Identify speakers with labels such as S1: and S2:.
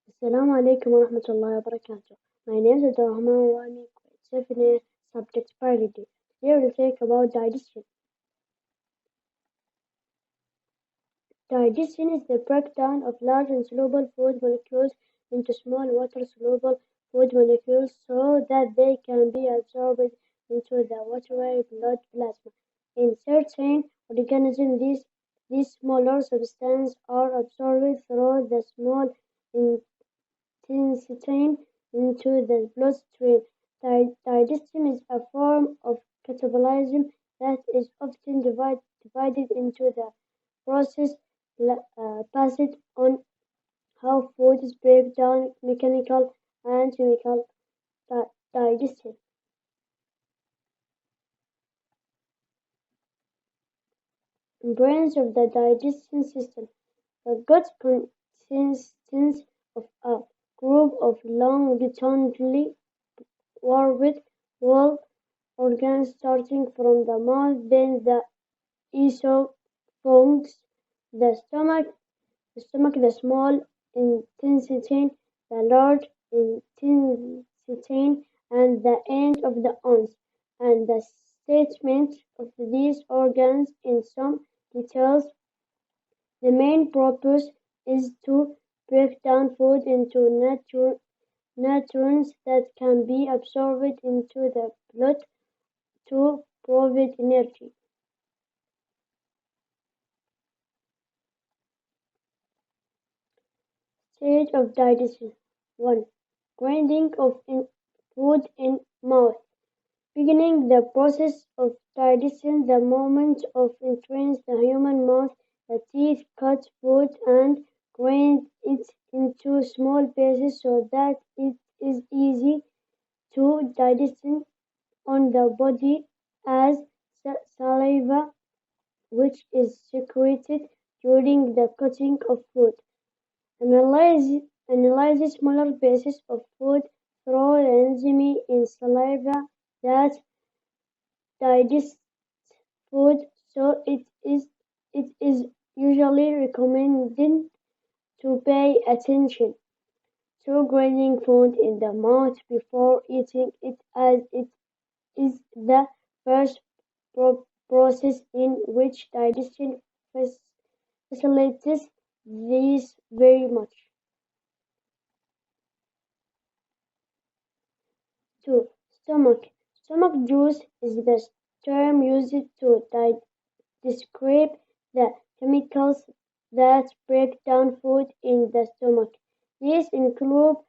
S1: Assalamu alaikum wa rahmatullahi wa barakatuh. My name is Abdulrahman Rami, grade 7 subject biology. Today we'll talk about digestion. Digestion is the breakdown of large insoluble food molecules into small water-soluble food molecules so that they can be absorbed into the watery blood plasma. In certain organisms, these smaller substances are absorbed through the small intestine into the bloodstream. Digestion is a form of catabolism that is often divided into the process based on how food is broken down, mechanical and chemical digestion. Branch of the digestion system. The gut consists of a group of longitudinally warbed wall organs starting from the mouth, then the esophagus, the stomach, the small intestine, the large intestine, and the end of the ons, and the statement of these organs in some details. The main purpose is to break down food into nutrients that can be absorbed into the blood to provide energy. Stage of digestion. 1. Grinding of food in mouth. Beginning the process of digestion, the moment of entering the human mouth, the teeth cut food and grind it into small pieces so that it is easy to digest on the body as saliva, which is secreted during the cutting of food. Analyze smaller pieces of food through the enzyme in saliva that digests food, so it is usually recommended to pay attention to grinding food in the mouth before eating it, as it is the first process in which digestion facilitates this very much. 2. Stomach. Stomach juice is the term used to describe the chemicals that break down food in the stomach. These include